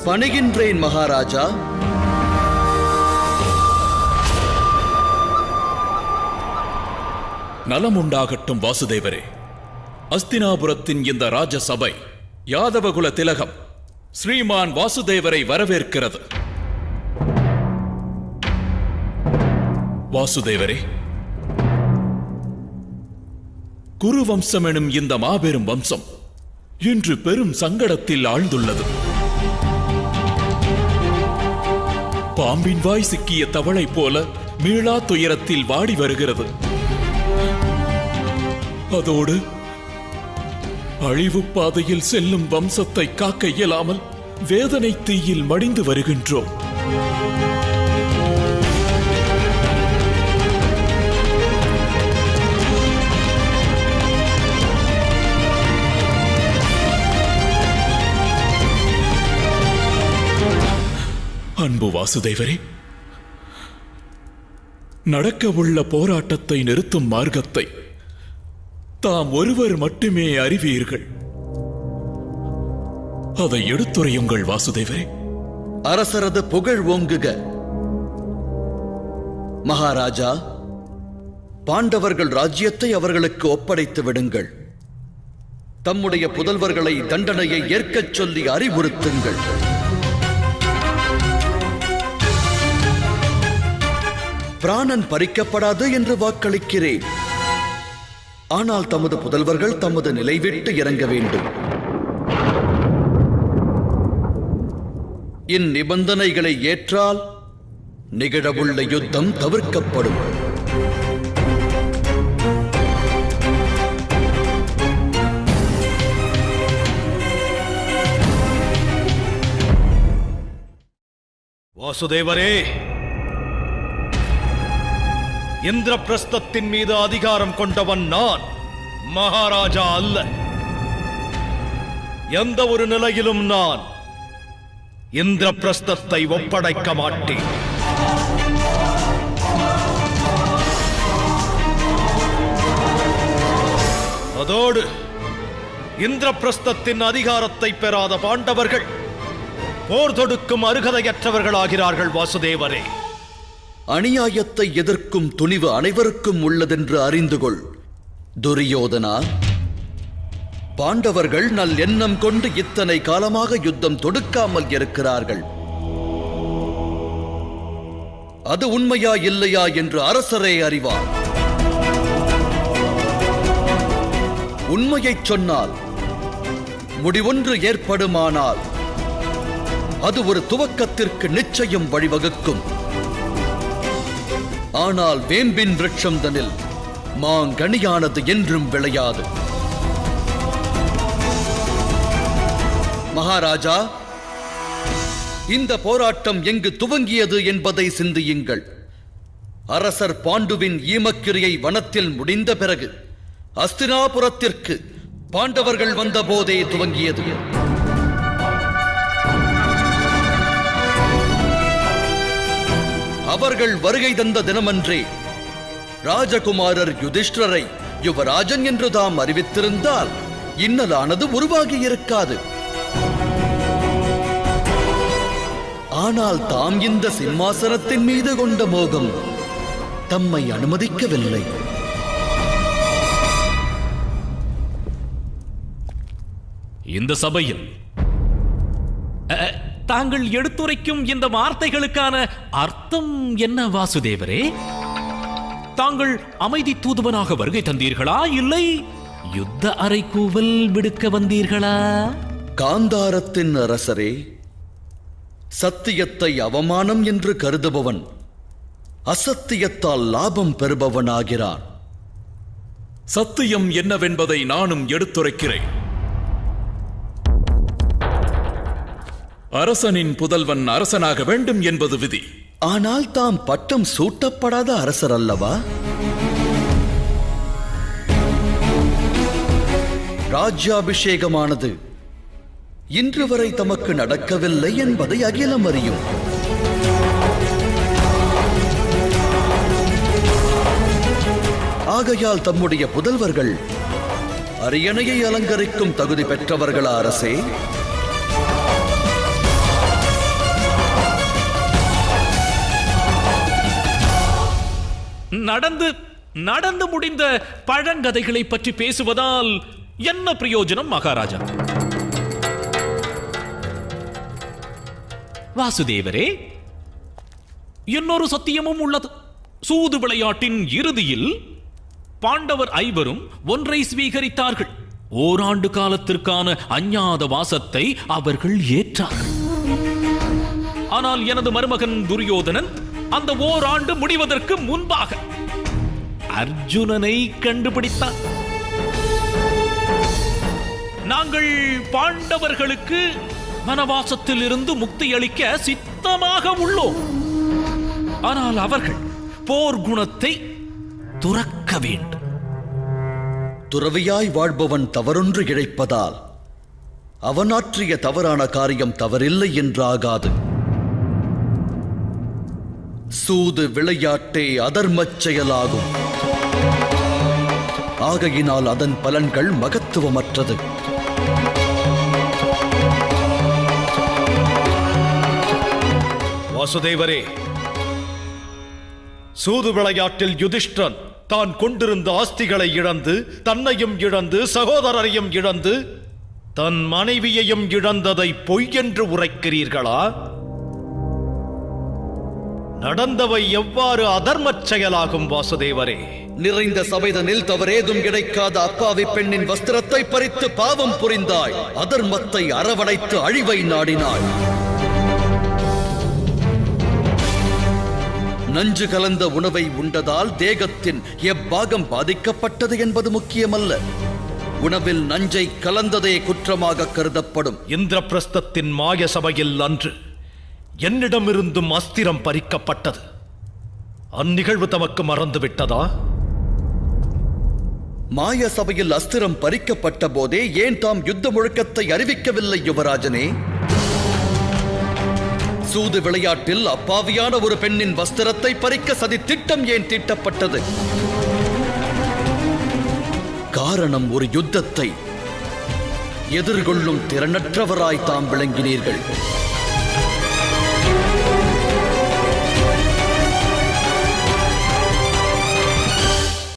பணிகின்றேன் மகாராஜா. நலமுண்டாகட்டும் வாசுதேவரே. அஸ்தினாபுரத்தின் இந்த ராஜசபை யாதவகுல திலகம் ஸ்ரீமான் வாசுதேவரை வரவேற்கிறது. வாசுதேவரே, குரு வம்சம் எனும் இந்த மாபெரும் வம்சம் இன்று பெரும் சங்கடத்தில் ஆழ்ந்துள்ளது. பாம்பின் வாய் சிக்கிய தவளை போல மீளா துயரத்தில் வாடி வருகிறது. அதோடு அழிவு பாதையில் செல்லும் வம்சத்தை காக்க இயலாமல் வேதனை தீயில் மடிந்து வருகின்றோம். அன்பு வாசுதேவரே, நடக்கவுள்ள போராட்டத்தை நிறுத்தும் மார்க்கத்தை தாம் ஒருவர் மட்டுமே அறிவீர்கள். அதை எடுத்துரையுங்கள் வாசுதேவரே. அரசரது புகழ் ஓங்குக. மகாராஜா, பாண்டவர்கள் ராஜ்யத்தை அவர்களுக்கு ஒப்படைத்து விடுங்கள். தம்முடைய புதல்வர்களை தண்டனையை ஏற்கச் சொல்லி அறிவுறுத்துங்கள். பிராணன் பறிக்கப்படாது என்று வாக்களிக்கிறேன். ஆனால் தமது புதல்வர்கள் தமது நிலை விட்டு இறங்க வேண்டும். இந்நிபந்தனைகளை ஏற்றால் நிகழவுள்ள யுத்தம் தவிர்க்கப்படும். வாசுதேவரே, இந்திரபிரஸ்தத்தின் மீது அதிகாரம் கொண்டவன் நான், மகாராஜா அல்ல. எந்த ஒரு நிலையிலும் நான் இந்திரபிரஸ்தத்தை ஒப்படைக்க மாட்டேன். அதோடு இந்திரபிரஸ்தத்தின் அதிகாரத்தை பெறாத பாண்டவர்கள் போர் தொடுக்கும் அருகதையற்றவர்களாகிறார்கள். வாசுதேவரே, அநியாயத்தை எதிர்க்கும் துணிவு அனைவருக்கும் உள்ளதென்று அறிந்து கொள். துரியோதனா, பாண்டவர்கள் நல் எண்ணம் கொண்டு இத்தனை காலமாக யுத்தம் தொடுக்காமல் இருக்கிறார்கள். அது உண்மையா இல்லையா என்று அரசரே அறிவார். உண்மையைச் சொன்னால், முடிவொன்று ஏற்படுமானால் அது ஒரு துவக்கத்திற்கு நிச்சயம் வழிவகுக்கும். ஆனால் வேம்பின் விருட்சம் தனில் மாங்கனியானது என்றும் விளையாது. மகாராஜா, இந்த போராட்டம் எங்கு துவங்கியது என்பதை சிந்தியுங்கள். அரசர் பாண்டுவின் ஈமக்கிரியை வனத்தில் முடிந்த பிறகு அஸ்தினாபுரத்திற்கு பாண்டவர்கள் வந்த போதே துவங்கியது. அவர்கள் வருகை தந்த தினமன்றே ராஜகுமாரர் யுதிஷ்டரை யுவராஜன் என்று தாம் அறிவித்திருந்தால் இன்னலானது உருவாகி இருக்காது. ஆனால் தாம் இந்த சிம்மாசனத்தின் மீது கொண்ட மோகம் தம்மை அனுமதிக்கவில்லை. இந்த சபையில் தாங்கள் எடுத்துரைக்கும் இந்த வார்த்தைகளுக்கான அர்த்தம் என்ன வாசுதேவரே? தாங்கள் அமைதி தூதுவனாக வருகை தந்தீர்களா, இல்லை யுத்த அறைகூவல் விடுக்க வந்தீர்களா? காந்தாரத்தின் அரசரே, சத்தியத்தை அவமானம் என்று கருதுபவன் அசத்தியத்தால் லாபம் பெறுபவனாகிறான். சத்தியம் என்னவென்பதை நானும் எடுத்துரைக்கிறேன். அரசனின் புதல்வன் அரசனாக வேண்டும் என்பது விதி. ஆனால் தாம் பட்டம் சூட்டப்படாத அரசர் அல்லவா? ராஜ்யாபிஷேகமானது இன்று வரை தமக்கு நடக்கவில்லை என்பதை அகிலம் அறியும். ஆகையால் தம்முடைய புதல்வர்கள் அரியணையை அலங்கரிக்கும் தகுதி பெற்றவர்களா அரசே? நடந்து முடிந்த பழங்கதைகளை பற்றி பேசுவதால் என்ன பிரயோஜனம் மகாராஜா? வாசுதேவரே, இன்னொரு சத்தியமும் உள்ளது. சூது விளையாட்டின் இறுதியில் பாண்டவர் ஐவரும் ஒன்றை ஸ்வீகரித்தார்கள். ஓராண்டு காலத்திற்கான அஞ்ஞாத வாசத்தை அவர்கள் ஏற்றார்கள். ஆனால் எனது மருமகன் துரியோதனன் அந்த ஓராண்டு முடிவதற்கு முன்பாக அர்ஜுனனை கண்டுபிடித்தான். நாங்கள் பாண்டவர்களுக்கு வனவாசத்தில் இருந்து முக்தி அளிக்க சித்தமாக உள்ளோம். ஆனால் அவர்கள் போர் குணத்தை துறக்க வேண்டும். துறவியாய் வாழ்பவன் தவறொன்று இழைப்பதால் அவன் ஆற்றிய தவறான காரியம் தவறில்லை என்றாகாது. சூது விளையாட்டே அதர்மச் செயலாகும். ஆகையினால் அதன் பலன்கள் மகத்துவமற்றது. வாசுதேவரே, சூது விளையாட்டில் யுதிஷ்டிரன் தான் கொண்டிருந்த ஆஸ்திகளை இழந்து, தன்னையும் இழந்து, சகோதரரையும் இழந்து, தன் மனைவியையும் இழந்ததை பொய் என்று உரைக்கிறீர்களா? நடந்தவை எவ்வாறு அதர்மச் செயலாகும் வாசுதேவரே? நிறைந்த சபைதனில் தவறேதும் கிடைக்காத அப்பாவி பெண்ணின் வஸ்திரத்தை பறித்து பாவம் புரிந்தாய். அதர்மத்தை அரவணைத்து அழிவை நாடினாய். நஞ்சு கலந்த உணவை உண்டதால் தேகத்தின் எப்பாகம் பாதிக்கப்பட்டது என்பது முக்கியமல்ல. உணவில் நஞ்சை கலந்ததே குற்றமாக கருதப்படும். இந்திரபிரஸ்தத்தின் மாய சபையில் அன்று என்னிடமிருந்தும் அஸ்திரம் பறிக்கப்பட்டது. அந்நிகழ்வு தமக்கு மறந்துவிட்டதா? மாய சபையில் அஸ்திரம் பறிக்கப்பட்ட போதே ஏன் தாம் யுத்த முழக்கத்தை அறிவிக்கவில்லை யுவராஜனே? சூது விளையாட்டில் அப்பாவியான ஒரு பெண்ணின் வஸ்திரத்தை பறிக்க சதி திட்டம் ஏன் தீட்டப்பட்டது? காரணம், ஒரு யுத்தத்தை எதிர்கொள்ளும் திறனற்றவராய் தாம் விளங்கினீர்கள்.